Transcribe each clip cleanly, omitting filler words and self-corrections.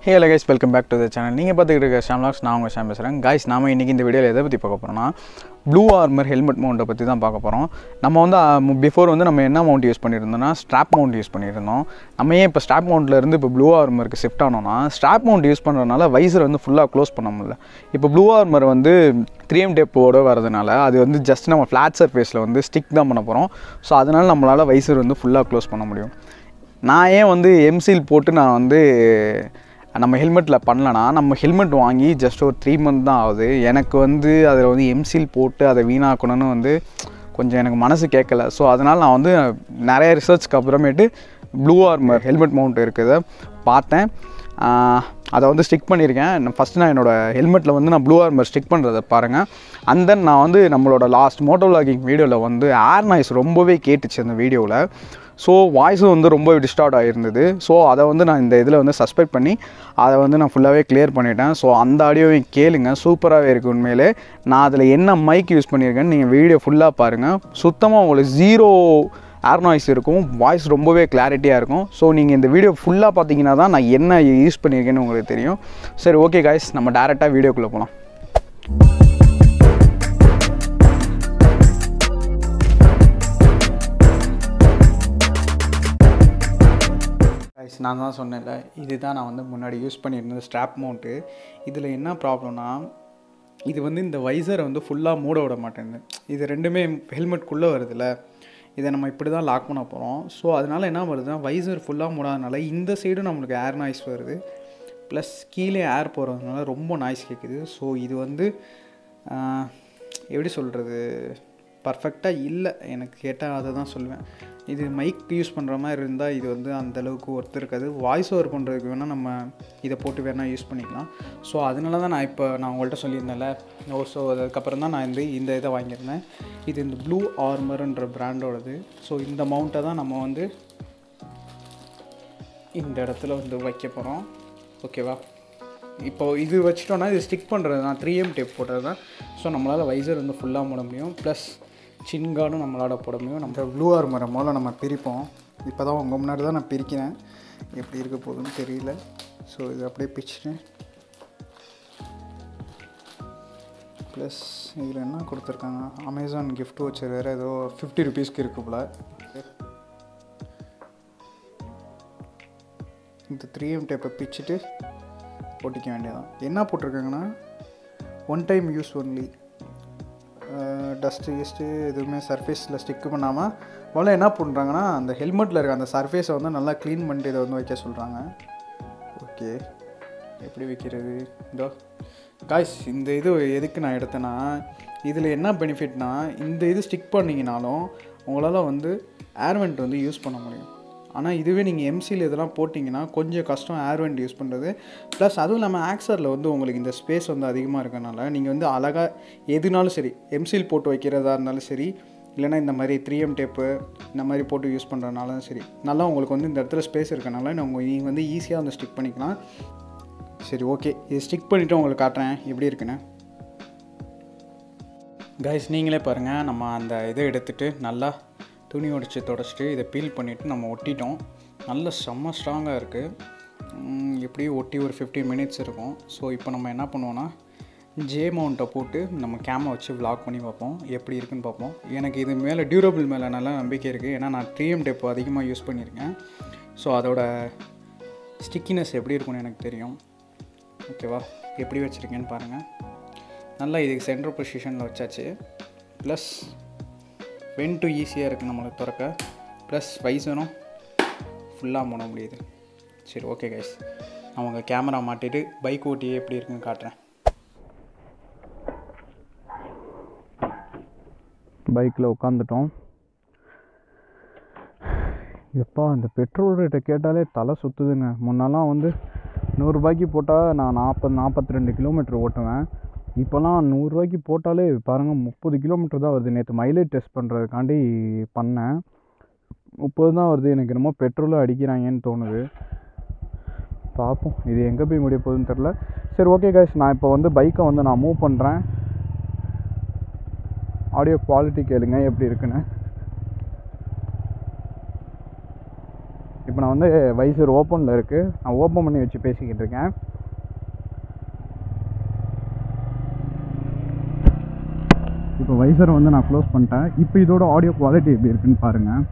Hey guys, welcome back to the channel. நீங்கள் பார்த்துக்கிட்டு இருக்க ஷாம்லாக்ஸ், நான் உங்கள் ஷாம் பேசுகிறேன். கைஸ், நாம் இன்றைக்கி இந்த வீடியோவில் எதை பற்றி பார்க்க போகிறோம்னா ப்ளூ ஆர்மர் ஹெல்மெட் மவுண்ட்டை பற்றி தான் பார்க்க போகிறோம். நம்ம வந்து பிஃபோர் வந்து நம்ம என்ன மவுண்ட் யூஸ் பண்ணியிருந்தோம்னா ஸ்ட்ராப் மவுண்ட் யூஸ் பண்ணியிருந்தோம். நம்ம ஏன் இப்போ ஸ்ட்ராப் மவுண்ட்லேருந்து இப்போ ப்ளூ ஆர்மருக்கு ஷிஃப்ட் ஆனோம்னா ஸ்ட்ராப் மவுண்ட் யூஸ் பண்ணுறதுனால வைசர் வந்து ஃபுல்லாக க்ளோஸ் பண்ண முடியல. இப்போ ப்ளூ ஆர்மர் வந்து 3M டேப்போடு வரதுனால அது வந்து ஜஸ்ட் நம்ம ஃப்ளாட் சர்ஃபேஸில் வந்து ஸ்டிக் தான் பண்ண போகிறோம். ஸோ அதனால் நம்மளால் வைசர் வந்து ஃபுல்லாக க்ளோஸ் பண்ண முடியும். நான் ஏன் வந்து எம்சீல் போட்டு நான் வந்து நம்ம ஹெல்மெட்டில் பண்ணலனா, நம்ம ஹெல்மெட் வாங்கி ஜஸ்ட் ஒரு 3 மந்த் தான் ஆகுது. எனக்கு வந்து அதில் வந்து எம்சீல் போட்டு அதை வீணாக்கணும்னு வந்து கொஞ்சம் எனக்கு மனசு கேட்கல. ஸோ அதனால் நான் வந்து நிறைய ரிசர்ச்க்கு அப்புறமேட்டு ப்ளூ ஆர்மர் ஹெல்மெட் மவுண்ட் இருக்கிறத பார்த்தேன். அதை வந்து ஸ்டிக் பண்ணியிருக்கேன். ஃபஸ்ட்டு நான் என்னோடய ஹெல்மெட்டில் வந்து நான் ப்ளூ ஆர்மர் ஸ்டிக் பண்ணுறதை பாருங்கள். அண்ட் தென் நான் வந்து நம்மளோட லாஸ்ட் மோட்டோ விளாகிங் வீடியோவில் வந்து ஏர் நாய்ஸ் ரொம்பவே கேட்டுச்சு அந்த வீடியோவில். ஸோ வாய்ஸும் வந்து ரொம்ப டிஸ்டார்ட் ஆகிருந்தது. ஸோ அதை வந்து நான் இந்த இதில் வந்து சஸ்பெக்ட் பண்ணி அதை வந்து நான் ஃபுல்லாகவே கிளியர் பண்ணிட்டேன். ஸோ அந்த ஆடியோவையும் கேளுங்க, சூப்பராகவே இருக்குது உண்மையிலே. நான் அதில் என்ன மைக் யூஸ் பண்ணியிருக்கேன்னு நீங்கள் வீடியோ ஃபுல்லாக பாருங்கள். சுத்தமாக உங்களுக்கு 0 ஏர் நாய்ஸ் இருக்கும், வாய்ஸ் ரொம்பவே கிளாரிட்டியாக இருக்கும். ஸோ நீங்கள் இந்த வீடியோ ஃபுல்லாக பார்த்தீங்கன்னா தான் நான் என்ன யூஸ் பண்ணியிருக்கேன்னு உங்களுக்கு தெரியும். சரி, ஓகே காய்ஸ், நம்ம டேரெக்டாக வீடியோக்குள்ளே போகலாம். நான் தான் சொன்னேன்ல, இதுதான் நான் வந்து முன்னாடி யூஸ் பண்ணியிருந்தது ஸ்ட்ராப் மவுண்ட்டு. இதில் என்ன ப்ராப்ளம்னா, இது வந்து இந்த வைசரை வந்து ஃபுல்லாக மூட விட மாட்டேங்குது. இது ரெண்டுமே ஹெல்மெட்குள்ளே வருதுல்ல, இதை நம்ம இப்படி தான் லாக் பண்ண போகிறோம். ஸோ அதனால் என்ன வருதுன்னா, வைசர் ஃபுல்லாக மூடாதனால இந்த சைடும் நம்மளுக்கு ஏர் நாய்ஸ் வருது, ப்ளஸ் கீழே ஏர் போகிறதுனால ரொம்ப நாய்ஸ் கேட்குது. ஸோ இது வந்து எப்படி சொல்கிறது, பர்ஃபெக்டாக இல்லை. எனக்கு கேட்டால் அதை தான் சொல்லுவேன். இது மைக் யூஸ் பண்ணுற மாதிரி இருந்தால் இது வந்து அந்தளவுக்கு ஒர்த்து இருக்காது. வாய்ஸ் ஓவர் பண்ணுறதுக்கு வேணால் நம்ம இதை போட்டு வேணால் யூஸ் பண்ணிக்கலாம். ஸோ அதனால தான் நான் உங்கள்கிட்ட சொல்லியிருந்தேன்ல. ஸோ அதுக்கப்புறம் தான் நான் இந்த இதை வாங்கியிருந்தேன். இது இந்த ப்ளூ ஆர்மர்ன்ற பிராண்டோடது. ஸோ இந்த மவுண்ட்டை தான் நம்ம வந்து இந்த இடத்துல வந்து வைக்க போகிறோம். ஓகேவா? இப்போது இது வச்சிட்டோன்னா இது ஸ்டிக் பண்ணுறது தான், 3M டேப் போட்டது தான். ஸோ நம்மளால் வைசர் வந்து ஃபுல்லாக மூட முடியும், ப்ளஸ் சின்கார்டும் நம்மளால் போட முடியும். நம்ம ப்ளூ ஆர்மரை மூலம் நம்ம பிரிப்போம். இப்போ தான் உங்கள் முன்னாடி தான் நான் பிரிக்கிறேன், எப்படி இருக்க போகுதுன்னு தெரியல. ஸோ இது அப்படியே பிரிச்சுட்டு, ப்ளஸ் இதில் என்ன கொடுத்துருக்காங்க, அமேசான் கிஃப்ட் வச்சர் வேறு ஏதோ 50 ருபீஸ்க்கு இருக்குது போல். இந்த 3M டேப்பை பிரிச்சுட்டு போட்டிக்க வேண்டியதான். என்ன போட்டிருக்காங்கன்னா, 1 டைம் யூஸ் ஒன்லி, டஸ்ட்டு கிஸ்ட்டு எதுவுமே சர்ஃபேஸில் ஸ்டிக்கு பண்ணாமல் முதல்ல என்ன பண்ணுறாங்கன்னா, அந்த ஹெல்மெட்டில் இருக்க அந்த சர்ஃபேஸை வந்து நல்லா க்ளீன் பண்ணிட்டு இதை வந்து வைக்க சொல்கிறாங்க. ஓகே, எப்படி வைக்கிறது? இதோ காய்ஸ், இந்த இது எதுக்கு நான் எடுத்தேன்னா, இதில் என்ன பெனிஃபிட்னா, இந்த இது ஸ்டிக் பண்ணிங்கனாலும் உங்களால் வந்து ஏர்வெண்ட் வந்து யூஸ் பண்ண முடியும். ஆனால் இதுவே நீங்கள் எம்சியில் இதெல்லாம் போட்டிங்கன்னா கொஞ்சம் கஷ்டம் ஏர்வெண்ட் யூஸ் பண்ணுறது. ப்ளஸ் அதுவும் இல்லாமல் ஆக்சரில் வந்து உங்களுக்கு இந்த ஸ்பேஸ் வந்து அதிகமாக இருக்கனால நீங்கள் வந்து அழகாக எதுனாலும் சரி, எம்சில் போட்டு வைக்கிறதா இருந்தாலும் சரி, இல்லைனா இந்த மாதிரி 3M டேப்பு இந்த மாதிரி போட்டு யூஸ் பண்ணுறதுனாலும் சரி, நல்லா உங்களுக்கு வந்து இந்த இடத்துல ஸ்பேஸ் இருக்கனால நீங்கள் வந்து ஈஸியாக வந்து ஸ்டிக் பண்ணிக்கலாம். சரி, ஓகே, இது ஸ்டிக் பண்ணிவிட்டு உங்களுக்கு காட்டுறேன் எப்படி இருக்குன்னு. கைஸ், நீங்களே பாருங்கள். நம்ம அந்த இதை எடுத்துகிட்டு நல்லா துணி தொடச்சிட்டு இதை பீல் பண்ணிவிட்டு நம்ம ஒட்டிட்டோம். நல்ல செம்ம ஸ்ட்ராங்காக இருக்குது. எப்படியும் ஒட்டி ஒரு 15 மினிட்ஸ் இருக்கும். ஸோ இப்போ நம்ம என்ன பண்ணுவோன்னா, ஜே மவுண்ட்டை போட்டு நம்ம கேமை வச்சு விளாக் பண்ணி பார்ப்போம், எப்படி இருக்குன்னு பார்ப்போம். எனக்கு இது மேலே டியூரபிள் மேலே நல்லா நம்பிக்கை இருக்குது. ஏன்னா நான் 3M டேப் அதிகமாக யூஸ் பண்ணியிருக்கேன். ஸோ அதோட ஸ்டிக்கினஸ் எப்படி இருக்குன்னு எனக்கு தெரியும். ஓகேவா? எப்படி வச்சுருக்கேன்னு பாருங்கள். நல்லா இதுக்கு சென்டர் பொசிஷனில் வச்சாச்சு. ப்ளஸ் வென்ட்டு ஈஸியாக இருக்குது நம்மளுக்கு திறக்க, ப்ளஸ் வைசரும் ஃபுல்லாக மூட முடியுது. சரி, ஓகே கைஸ், நான் உங்கள் கேமரா மாட்டிட்டு பைக் ஓட்டியே எப்படி இருக்குன்னு காட்டுறேன். பைக்கில் உட்காந்துட்டோம். எப்பா, இந்த பெட்ரோல் ரேட்டை கேட்டாலே தலை சுற்றுதுங்க. முன்னெல்லாம் வந்து 100 ரூபாய்க்கு போட்டால் நான் 42 கிலோமீட்டர் ஓட்டுவேன். இப்போலாம் 100 ரூபாய்க்கு போட்டாலே பாருங்கள் 30 கிலோமீட்டர் தான் வருது. நேற்று மைலேஜ் டெஸ்ட் பண்ணுறதுக்காண்டி பண்ணேன், 30 தான் வருது. எனக்கு என்னமோ பெட்ரோலும் அடிக்கிறாங்கன்னு தோணுது. பார்ப்போம் இது எங்கே போய் முடிய போகுதுன்னு தெரில. சரி, ஓகே கைஸ், நான் இப்போ வந்து பைக்கை வந்து நான் மூவ் பண்ணுறேன். ஆடியோ குவாலிட்டி கேளுங்க எப்படி இருக்குன்னு. இப்போ நான் வந்து வைசர் ஓப்பனில் இருக்குது, நான் ஓப்பன் பண்ணி வச்சு பேசிக்கிட்டு இருக்கேன். இப்போ வைசரை வந்து நான் க்ளோஸ் பண்ணிட்டேன். இப்போ இதோட ஆடியோ குவாலிட்டி எப்படி இருக்குன்னு பாருங்கள்.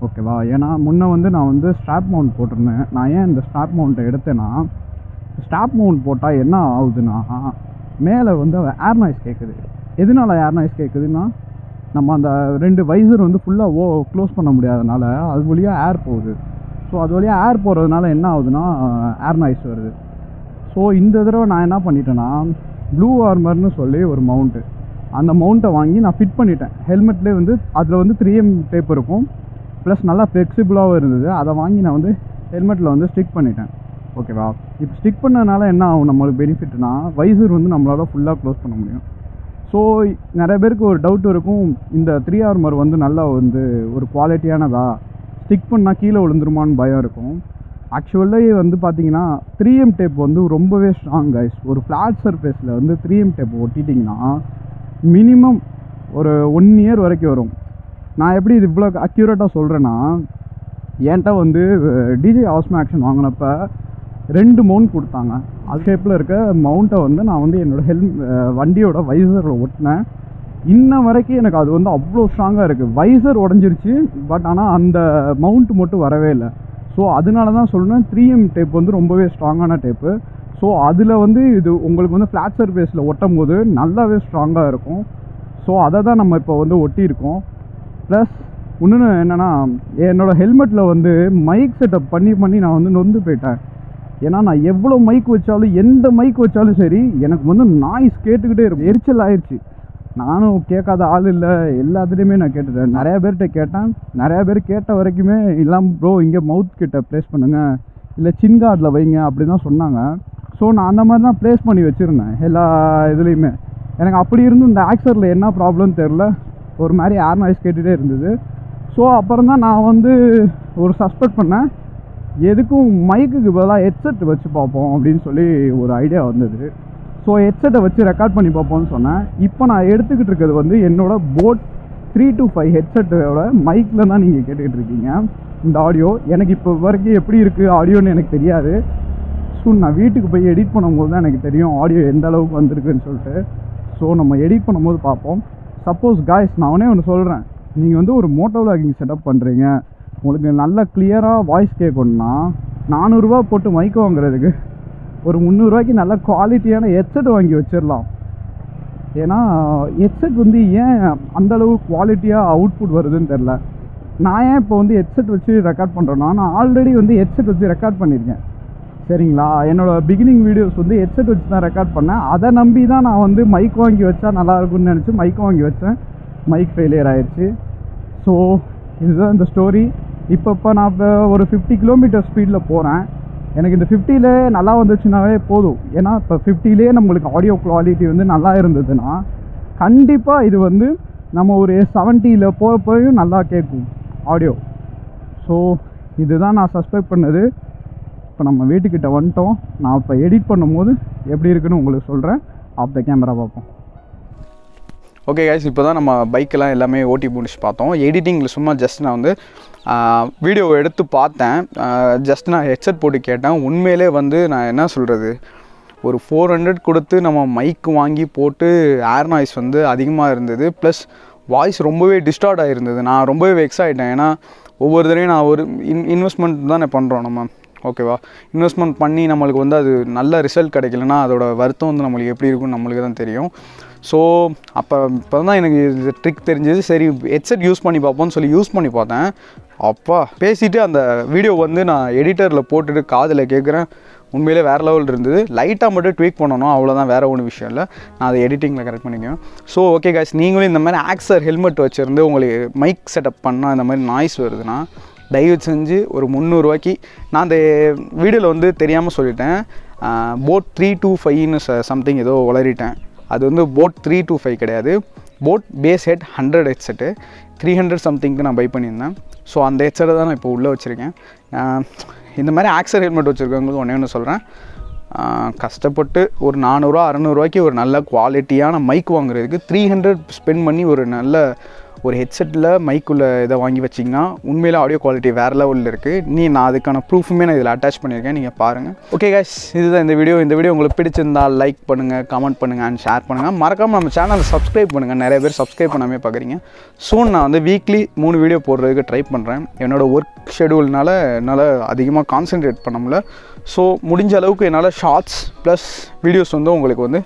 ஓகேவா? ஏன்னா முன்னே வந்து நான் வந்து ஸ்ட்ராப் மவுண்ட் போட்டிருந்தேன். நான் ஏன் இந்த ஸ்ட்ராப் மவுண்ட்டை எடுத்தேன்னா, ஸ்ட்ராப் மவுண்ட் போட்டால் என்ன ஆகுதுன்னா மேலே வந்து ஏர் நாய்ஸ் கேட்குது. எதனால ஏர் நாய்ஸ் கேட்குதுன்னா, நம்ம அந்த 2 வைசர் வந்து ஃபுல்லாக க்ளோஸ் பண்ண முடியாதனால அது வழியாக ஏர் போகுது. ஸோ அது வழியாக ஏர் போகிறதுனால என்ன ஆகுதுன்னா ஏர் நாய்ஸ் வருது. ஸோ இந்த தடவை நான் என்ன பண்ணிட்டேன்னா, ப்ளூ ஆர்மர்னு சொல்லி ஒரு மவுண்ட்டு, அந்த மவுண்ட்டை வாங்கி நான் ஃபிட் பண்ணிட்டேன். ஹெல்மெட்லேயே வந்து அதில் வந்து 3M டேப் இருக்கும், ப்ளஸ் நல்லா ஃப்ளெக்சிபிளாகவும் இருந்தது. அதை வாங்கி நான் வந்து ஹெல்மெட்டில் வந்து ஸ்டிக் பண்ணிட்டேன். ஓகேவா? இப்போ ஸ்டிக் பண்ணதுனால என்ன ஆகும் நம்மளுக்கு பெனிஃபிட்னா, வைசர் வந்து நம்மளால் ஃபுல்லாக க்ளோஸ் பண்ண முடியும். ஸோ நிறைய பேருக்கு ஒரு டவுட் இருக்கும், இந்த 3 ஆர்மர் வந்து நல்லா வந்து ஒரு குவாலிட்டியானதா, ஸ்டிக் பண்ணால் கீழே விழுந்துருமான்னு பயம் இருக்கும். ஆக்சுவலி வந்து பார்த்தீங்கன்னா 3M டேப் வந்து ரொம்பவே ஸ்ட்ராங் கைஸ். ஒரு ஃப்ளாட் சர்ஃபேஸில் வந்து 3M டேப் ஒட்டிட்டிங்கன்னா மினிமம் ஒரு 1 இயர் வரைக்கும் வரும். நான் எப்படி இது இவ்வளோ அக்யூரேட்டாக சொல்கிறேன்னா, என்கிட்ட வந்து டிஜே ஆஸ்மா ஆக்ஷன் வாங்கினப்போ 2 மவுண்ட் கொடுத்தாங்க. அது ஷேப்பில் இருக்க மவுண்ட்டை வந்து நான் வந்து என்னோடய வண்டியோட வைசரில் ஒட்டினேன். இன்ன வரைக்கும் எனக்கு அது வந்து அவ்வளோ ஸ்ட்ராங்காக இருக்குது. வைசர் உடஞ்சிருச்சு, பட் ஆனால் அந்த மவுண்ட் மட்டும் வரவே இல்லை. ஸோ அதனால தான் சொல்கிறேன், 3M டேப் வந்து ரொம்பவே ஸ்ட்ராங்கான டேப்பு. ஸோ அதில் வந்து இது உங்களுக்கு வந்து ஃப்ளாட் சர்ஃபேஸில் ஒட்டும் போது நல்லாவே ஸ்ட்ராங்காக இருக்கும். ஸோ அதை தான் நம்ம இப்போ வந்து ஒட்டியிருக்கோம். ப்ளஸ் இன்னொன்று என்னென்னா, என்னோடய ஹெல்மெட்டில் வந்து மைக் செட்டப் பண்ணி நான் வந்து நொந்து போயிட்டேன். ஏன்னா நான் எவ்வளோ மைக் வச்சாலும், எந்த மைக் வச்சாலும் சரி, எனக்கு வந்து நாய்ஸ் கேட்டுக்கிட்டே இருக்கும். எரிச்சல் ஆயிடுச்சு. நானும் கேட்காத ஆள் இல்லை, எல்லாத்துலேயுமே நான் கேட்டுட்டேன். நிறையா பேர்கிட்ட கேட்டேன். நிறையா பேர் கேட்ட வரைக்குமே இல்லாமல் ப்ரோ இங்கே மவுத் கிட்ட ப்ளேஸ் பண்ணுங்கள், இல்லை சின் கார்டில் வைங்க அப்படி தான் சொன்னாங்க. ஸோ நான் அந்த மாதிரி தான் ப்ளேஸ் பண்ணி வச்சுருந்தேன் எல்லா இதுலேயுமே. எனக்கு அப்படி இருந்தும் இந்த ஆக்சரில் என்ன ப்ராப்ளம்னு தெரில, ஒரு மாதிரி ஏர் நாய்ஸ் கேட்டுகிட்டே இருந்தது. ஸோ அப்புறம் தான் நான் வந்து ஒரு சஸ்பெக்ட் பண்ணேன், எதுக்கும் மைக்குக்கு பதிலாக ஹெட்செட் வச்சு பார்ப்போம் அப்படின்னு சொல்லி ஒரு ஐடியா வந்தது. ஸோ ஹெட்செட்டை வச்சு ரெக்கார்ட் பண்ணி பார்ப்போம்னு சொன்னேன். இப்போ நான் எடுத்துக்கிட்டு இருக்கிறது வந்து என்னோடய போட் 325 ஹெட்செட்டோட மைக்கில் தான் நீங்கள் கேட்டுக்கிட்டு இருக்கீங்க இந்த ஆடியோ. எனக்கு இப்போ வரைக்கும் எப்படி இருக்குது ஆடியோன்னு எனக்கு தெரியாது. ஸோ நான் வீட்டுக்கு போய் எடிட் பண்ணும்போது தான் எனக்கு தெரியும் ஆடியோ எந்த அளவுக்கு வந்திருக்குன்னு சொல்லிட்டு. ஸோ நம்ம எடிட் பண்ணும்போது பார்ப்போம். சப்போஸ் காய்ஸ் நான் ஒன்று சொல்கிறேன், நீங்கள் வந்து ஒரு மோட்டோ விளாகிங் செட்டப் பண்ணுறீங்க, உங்களுக்கு நல்ல கிளியராக வாய்ஸ் கேட்கணுன்னா 400 ரூபா போட்டு மைக் வாங்குறதுக்கு ஒரு 300 ரூபாய்க்கு நல்ல குவாலிட்டியான ஹெட்செட் வாங்கி வச்சிடலாம். ஏன்னா ஹெட்செட் வந்து ஏன் அந்தளவு குவாலிட்டியாக அவுட்புட் வருதுன்னு தெரில. நான் ஏன் இப்போ வந்து ஹெட்செட் வச்சு ரெக்கார்ட் பண்ணுறேன்னா, நான் ஆல்ரெடி வந்து ஹெட்செட் வச்சு ரெக்கார்ட் பண்ணியிருக்கேன் சரிங்களா. என்னோடய பிகினிங் வீடியோஸ் வந்து ஹெட்செட் வச்சு தான் ரெக்கார்ட் பண்ணேன். அதை நம்பி தான் நான் வந்து மைக் வாங்கி வச்சா நல்லாயிருக்குன்னு நினச்சி மைக் வாங்கி வச்சேன். மைக் ஃபெயிலியர் ஆயிடுச்சு. ஸோ இதுதான் இந்த ஸ்டோரி. இப்போ நான் இப்போ ஒரு 50 கிலோமீட்டர் ஸ்பீடில் போகிறேன். எனக்கு இந்த 50லே நல்லா வந்துச்சுனாவே போதும். ஏன்னா இப்போ 50லே நம்மளுக்கு ஆடியோ குவாலிட்டி வந்து நல்லா இருந்ததுன்னா கண்டிப்பாக இது வந்து நம்ம ஒரு 70ல் போகிறப்பையும் நல்லா கேட்கும் ஆடியோ. ஸோ இதுதான் நான் சஸ்பெக்ட் பண்ணது. இப்போ நம்ம வீட்டுக்கிட்ட வந்துட்டோம். நான் இப்போ எடிட் பண்ணும்போது எப்படி இருக்குன்னு உங்களுக்கு சொல்கிறேன். ஆஃப் த கேமரா பார்ப்போம். ஓகே கைஸ், இப்போ தான் நம்ம பைக்கெல்லாம் எல்லாமே ஓட்டி முடிச்சு பார்த்தோம். எடிட்டிங்கில் சும்மா ஜஸ்ட் நான் வந்து வீடியோ எடுத்து பார்த்தேன். ஜஸ்ட் நான் ஹெட்செட் போட்டு கேட்டேன். உண்மையிலே வந்து நான் என்ன சொல்கிறது, ஒரு 400 கொடுத்து நம்ம மைக் வாங்கி போட்டு ஏர் நாய்ஸ் வந்து அதிகமாக இருந்தது. ப்ளஸ் வாய்ஸ் ரொம்பவே டிஸ்டார்ட் ஆகிருந்தது. நான் ரொம்பவே வெக்ஸ் ஆகிட்டேன். ஏன்னா ஒவ்வொரு தடவையும் நான் ஒரு இன்வெஸ்ட்மெண்ட் தானே பண்ணுறோம் நம்ம, ஓகேவா. இன்வெஸ்ட்மெண்ட் பண்ணி நம்மளுக்கு வந்து அது நல்ல ரிசல்ட் கிடைக்கலன்னா அதோட வருத்தம் வந்து நம்மளுக்கு எப்படி இருக்குன்னு நம்மளுக்கு தான் தெரியும். ஸோ இப்போ தான் எனக்கு இது ட்ரிக் தெரிஞ்சது. சரி ஹெட்செட் யூஸ் பண்ணி பார்ப்போம்னு சொல்லி யூஸ் பண்ணி பார்த்தேன். அப்பா பேசிவிட்டு அந்த வீடியோ வந்து நான் எடிட்டரில் போட்டுட்டு காதில் கேட்குறேன். உண்மையிலே வேறு லெவல் இருந்தது. லைட்டாக மட்டும் ட்வீக் பண்ணணும், அவ்வளோதான், வேறு ஒன்றும் விஷயம் இல்லை. நான் அதை எடிட்டிங்கில் கரெக்ட் பண்ணிக்குவேன். ஸோ ஓகே காய்ஸ், நீங்களும் இந்த மாதிரி ஆக்சர் ஹெல்மெட் வச்சுருந்து உங்களுக்கு மைக் செட்டப் பண்ணால் இந்த மாதிரி நாய்ஸ் வருதுன்னா தயவு செஞ்சு ஒரு 300 ரூபாய்க்கு, நான் அந்த வீடியோவில் வந்து தெரியாமல் சொல்லிட்டேன், போட் 325ன்னு சம்திங் ஏதோ வளரிட்டேன். அது வந்து போட் 325 கிடையாது, போட் பேஸ் ஹெட் 100 ஹெட்செட்டு 300 சம்திங்க்கு நான் பை பண்ணியிருந்தேன். ஸோ அந்த ஹெட்செட்டை தான் நான் இப்போ உள்ளே வச்சுருக்கேன். இந்த மாதிரி ஆக்சர் ஹெல்மெட் வச்சுருக்கவங்களுக்கு ஒன்று சொல்கிறேன், கஷ்டப்பட்டு ஒரு 400 600 ரூபாய்க்கு ஒரு நல்ல குவாலிட்டியான மைக் வாங்குறதுக்கு 300 ஸ்பெண்ட் பண்ணி ஒரு நல்ல ஒரு ஹெட்செட்டில் மைக்குள்ள இதை வாங்கி வச்சிங்கன்னா உண்மையிலே ஆடியோ குவாலிட்டி வேறு லெவலில் இருக்குது. நான் அதுக்கான ப்ரூஃபுமே நான் இதில் அட்டாச் பண்ணியிருக்கேன், நீங்கள் பாருங்கள். ஓகே கைஸ், இதுதான் இந்த வீடியோ உங்களுக்கு பிடிச்சிருந்தால் லைக் பண்ணுங்கள், கமெண்ட் பண்ணுங்கள் அண்ட் ஷேர் பண்ணுங்கள். மறக்காமல் நம்ம சேனலை சப்ஸ்கிரைப் பண்ணுங்கள். நிறைய பேர் சப்ஸ்கிரைப் பண்ணாமே பார்க்குறீங்க. சூன் நான் வந்து வீக்லி 3 வீடியோ போடுறதுக்கு ட்ரை பண்ணுறேன். என்னோடய ஒர்க் ஷெடியூல்னால என்னால் அதிகமாக கான்சென்ட்ரேட் பண்ண முடியல. ஸோ முடிஞ்ச அளவுக்கு என்னால் ஷார்ட்ஸ் ப்ளஸ் வீடியோஸ் வந்து உங்களுக்கு வந்து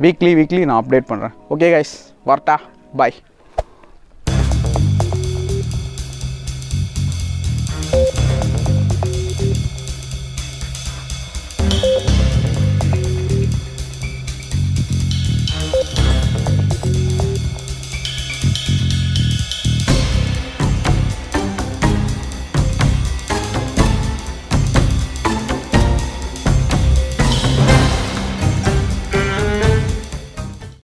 வீக்லி நான் அப்டேட் பண்ணுறேன். ஓகே கைஸ், வரட்டா, பாய்.